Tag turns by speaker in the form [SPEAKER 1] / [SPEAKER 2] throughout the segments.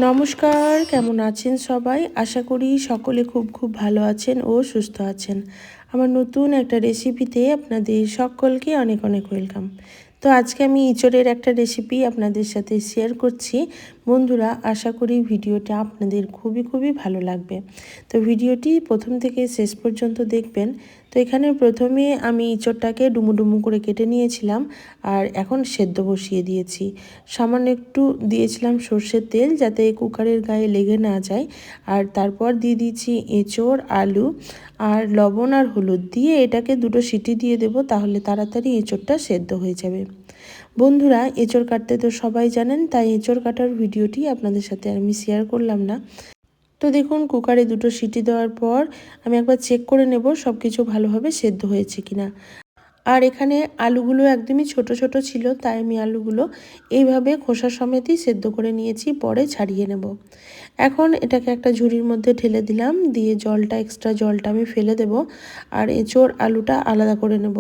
[SPEAKER 1] নমস্কার, কেমন আছেন সবাই? আশা করি সকলে খুব ভালো আছেন ও সুস্থ আছেন। আমার নতুন একটা রেসিপিতে আপনাদের সকলকে অনেক ওয়েলকাম। তো আজকে আমি ইঁচড়ের একটা রেসিপি আপনাদের সাথে শেয়ার করছি। বন্ধুরা, আশা করি ভিডিওটা আপনাদের খুবই ভালো লাগবে। তো ভিডিওটি প্রথম থেকে শেষ পর্যন্ত দেখবেন। তো এখানে প্রথমে আমি ইঁচড়টাকে ডুমু করে কেটে নিয়েছিলাম আর এখন সেদ্ধ বসিয়ে দিয়েছি। সামান্য একটু দিয়েছিলাম সর্ষের তেল যাতে কুকারের গায়ে লেগে না যায়। আর তারপর দিয়ে দিয়েছি এঁচড়, আলু আর লবণ আর হলুদ দিয়ে এটাকে দুটো সিটি দিয়ে দেব, তাহলে তাড়াতাড়ি এঁচড়টা সেদ্ধ হয়ে যাবে। বন্ধুরা, এঁচড় কাটতে তো সবাই জানেন, তাই এঁচড় কাটার ভিডিওটি আপনাদের সাথে আমি শেয়ার করলাম না। তো দেখুন, কুকারে দুটো সিটি দেওয়ার পর আমি একবার চেক করে নেব সব কিছু ভালোভাবে সেদ্ধ হয়েছে কিনা। আর এখানে আলুগুলো একদমই ছোট ছিল, তাই আমি আলুগুলো এইভাবে খোসা সমেতই সেদ্ধ করে নিয়েছি, পরে ছাড়িয়ে নেব। এখন এটাকে একটা ঝুড়ির মধ্যে ঢেলে দিলাম, দিয়ে এক্সট্রা জলটা আমি ফেলে দেব আর এঁচড় আলুটা আলাদা করে নেব।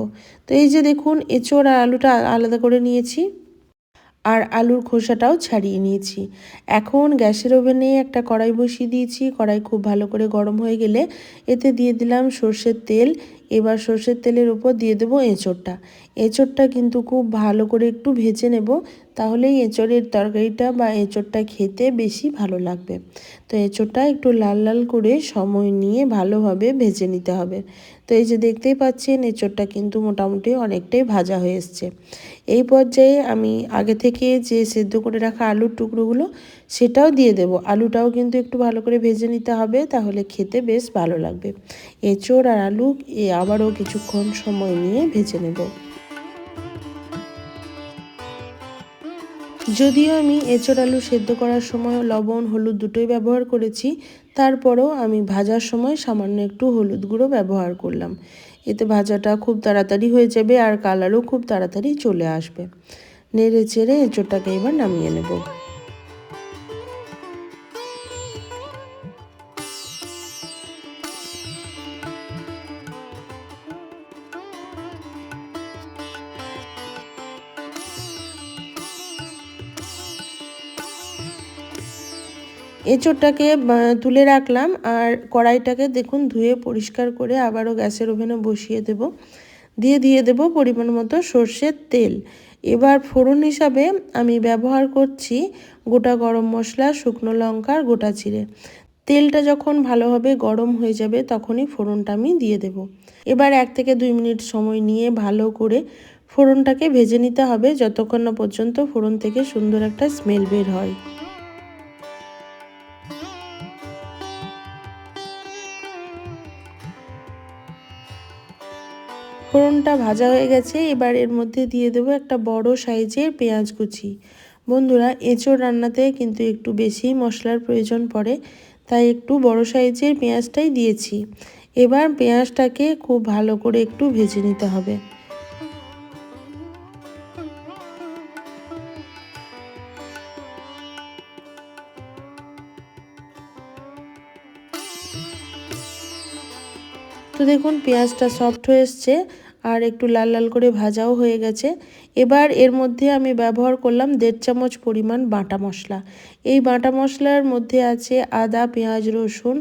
[SPEAKER 1] তো এই যে দেখুন, এঁচড় আর আলুটা আলাদা করে নিয়েছি আর আলুর খোসাটাও ছাড়িয়ে নিয়েছি। এখন গ্যাসের ওভেনে একটা কড়াই বসিয়ে দিয়েছি। কড়াই খুব ভালো করে গরম হয়ে গেলে এতে দিয়ে দিলাম সর্ষের তেল। এবার সর্ষের তেলের উপর দিয়ে দেবো এঁচড়টা। এঁচড়টা কিন্তু খুব ভালো করে একটু ভেজে নেব, তাহলেই এঁচড়ের তরকারিটা বা এঁচড়টা খেতে বেশি ভালো লাগবে। তো এঁচড়টা একটু লাল করে সময় নিয়ে ভালোভাবে ভেজে নিতে হবে। তো এই যে দেখতেই পাচ্ছেন, এঁচড়টা কিন্তু মোটামুটি অনেকটাই ভাজা হয়ে এসছে। এই পর্যায়ে আমি আগে থেকে যে সেদ্ধ করে রাখা আলুর টুকরোগুলো সেটাও দিয়ে দেব। আলুটাও কিন্তু একটু ভালো করে ভেজে নিতে হবে, তাহলে খেতে বেশ ভালো লাগবে। এঁচড় আর আলু আবারও কিছুক্ষণ সময় নিয়ে ভেজে নেব। যদিও আমি এঁচড় আলু সেদ্ধ করার সময় লবণ হলুদ দুটোই ব্যবহার করেছি, তারপরেও আমি ভাজার সময় সামান্য একটু হলুদ গুঁড়ো ব্যবহার করলাম। এতে ভাজাটা খুব তাড়াতাড়ি হয়ে যাবে আর কালারও খুব তাড়াতাড়ি চলে আসবে। নেড়ে চেড়ে এঁচড়টাকে এবার নামিয়ে নেব। এঁচড়টাকে তুলে রাখলাম আর কড়াইটাকে দেখুন ধুয়ে পরিষ্কার করে আবারও গ্যাসের ওভেনে বসিয়ে দেব। দিয়ে দেব পরিমাণ মতো সর্ষের তেল। এবার ফোড়ন হিসাবে আমি ব্যবহার করছি গোটা গরম মশলা, শুকনো লঙ্কা আর গোটা জিরে। তেলটা যখন ভালোভাবে গরম হয়ে যাবে তখনই ফোড়নটা আমি দিয়ে দেব। এবার 1 থেকে 2 মিনিট সময় নিয়ে ভালো করে ফোড়নটাকে ভেজে নিতে হবে, যতক্ষণ না পর্যন্ত ফোড়ন থেকে সুন্দর একটা স্মেল বের হয়। ফোড়নটা ভাজা হয়ে গেছে, এবার এর মধ্যে দিয়ে দেবো একটা বড় সাইজের পেঁয়াজ কুচি। বন্ধুরা, এঁচোড় রান্নাতে কিন্তু একটু বেশি মশলার প্রয়োজন পড়ে, তাই একটু বড় সাইজের পেঁয়াজটাই দিয়েছি। এবার পেঁয়াজটাকে খুব ভালো করে একটু ভেজে নিতে হবে। তো দেখুন, পেঁয়াজটা সফট হয়ে এসছে আর একটু লাল করে ভাজাও হয়ে গেছে। এবার এর মধ্যে আমি ব্যবহার করলাম 1.5 চামচ পরিমাণ বাটা মশলা। এই বাটা মশলার মধ্যে আছে আদা, পেঁয়াজ, রসুন,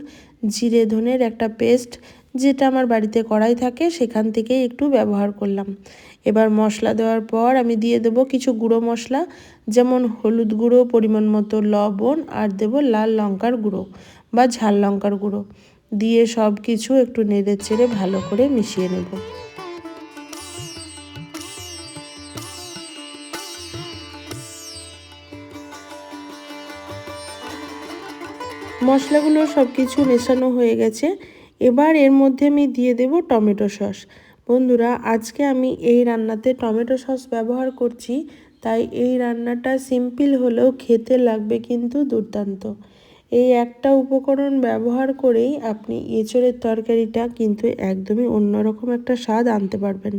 [SPEAKER 1] জিরে ধনের একটা পেস্ট, যেটা আমার বাড়িতে কড়াই থাকে সেখান থেকে একটু ব্যবহার করলাম। এবার মশলা দেওয়ার পর আমি দিয়ে দেবো কিছু গুঁড়ো মশলা, যেমন হলুদ গুঁড়ো, পরিমাণ মতো লবণ আর দেবো লাল লঙ্কার গুঁড়ো বা ঝাল লঙ্কার গুঁড়ো। দিয়ে সব কিছু একটু নেড়ে চেড়ে ভালো করে মিশিয়ে নেব। মশলাগুলো সব কিছু মেশানো হয়ে গেছে। এবার এর মধ্যে আমি দিয়ে দেব টমেটো সস। বন্ধুরা, আজকে আমি এই রান্নাতে টমেটো সস ব্যবহার করছি, তাই এই রান্নাটা সিম্পল হলেও খেতে লাগবে কিন্তু দুর্দান্ত। এই একটা উপকরণ ব্যবহার করেই আপনি এঁচোড়ের তরকারিটা কিন্তু একদমই অন্যরকম একটা স্বাদ আনতে পারবেন।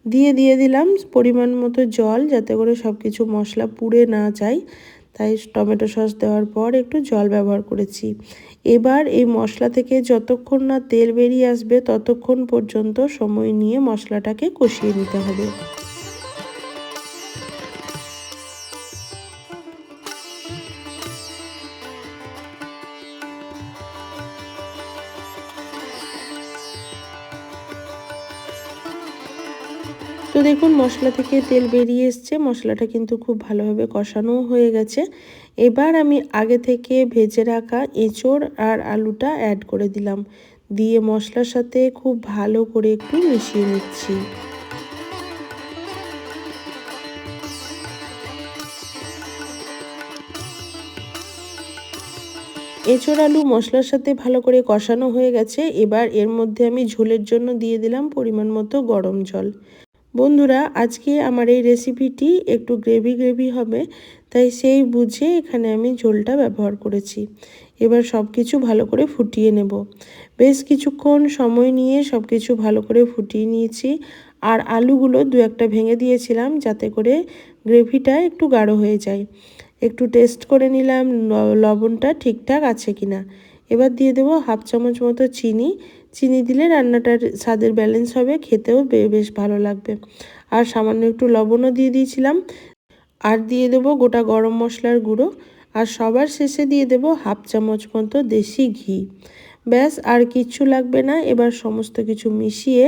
[SPEAKER 1] দিয়ে দিলাম পরিমাণ মতো জল, যাতে করে সব কিছু মশলা পুড়ে না যায়, তাই টমেটো সস দেওয়ার পর একটু জল ব্যবহার করেছি। এবার এই মশলা থেকে যতক্ষণ না তেল বেরিয়ে আসবে ততক্ষণ পর্যন্ত সময় নিয়ে মশলাটাকে কষিয়ে নিতে হবে। তো দেখুন মশলা থেকে তেল বেরিয়ে এসছে, মশলাটা কিন্তু খুব ভালোভাবে কষানো হয়ে গেছে। এবার আমি আগে থেকে ভেজে রাখা এঁচোড় আর আলুটা অ্যাড করে দিলাম, দিয়ে মশলার সাথে খুব ভালো করে একটু মিশিয়ে নিচ্ছি। এঁচোড় আলু মশলার সাথে ভালো করে কষানো হয়ে গেছে। এবার এর মধ্যে আমি ঝোলের জন্য দিয়ে দিলাম পরিমাণ মতো গরম জল। বন্ধুরা, আজকে আমার এই রেসিপিটি একটু গ্রেভি গ্রেভি হবে, তাই সেই বুঝে এখানে আমি ঝোলটা ব্যবহার করেছি। এবার সব কিছু ভালো করে ফুটিয়ে নেব। বেশ কিছুক্ষণ সময় নিয়ে সব কিছু ভালো করে ফুটিয়ে নিয়েছি। আর আলুগুলো দু একটা ভেঙে দিয়েছিলাম যাতে করে গ্রেভিটা একটু গাঢ় হয়ে যায়। একটু টেস্ট করে নিলাম লবণটা ঠিকঠাক আছে কিনা। এবার দিয়ে দেবো হাফ চামচ মতো চিনি। চিনি দিলে রান্নাটার স্বাদের ব্যালেন্স হবে, খেতেও বেশ ভালো লাগবে। আর সামান্য একটু লবণও দিয়ে দিয়েছিলাম। আর দিয়ে দেবো গোটা গরম মশলার গুঁড়ো। আর সবার শেষে দিয়ে দেবো হাফ চামচ মতো দেশি ঘি। ব্যাস, আর কিচ্ছু লাগবে না। এবার সমস্ত কিছু মিশিয়ে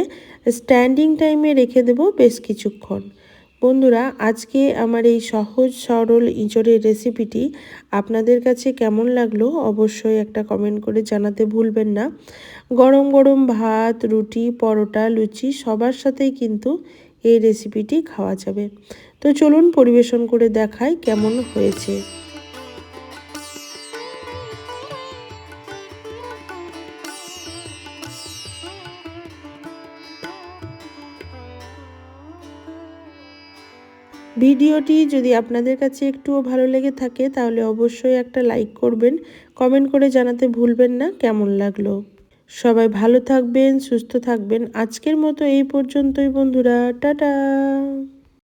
[SPEAKER 1] স্ট্যান্ডিং টাইমে রেখে দেবো বেশ কিছুক্ষণ। বন্ধুরা, আজকে আমার এই সহজ সরল ইঁচড়ের রেসিপিটি আপনাদের কাছে কেমন লাগলো অবশ্যই একটা কমেন্ট করে জানাতে ভুলবেন না। গরম গরম ভাত, রুটি, পরোটা, লুচি সবার সাথেই কিন্তু এই রেসিপিটি খাওয়া যাবে। তো চলুন পরিবেশন করে দেখাই কেমন হয়েছে। ভিডিওটি যদি আপনাদের কাছে একটুও ভালো লেগে থাকে তাহলে অবশ্যই একটা লাইক করবেন, কমেন্ট করে জানাতে ভুলবেন না কেমন লাগলো। সবাই ভালো থাকবেন, সুস্থ থাকবেন। আজকের মতো এই পর্যন্তই বন্ধুরা, টাটা।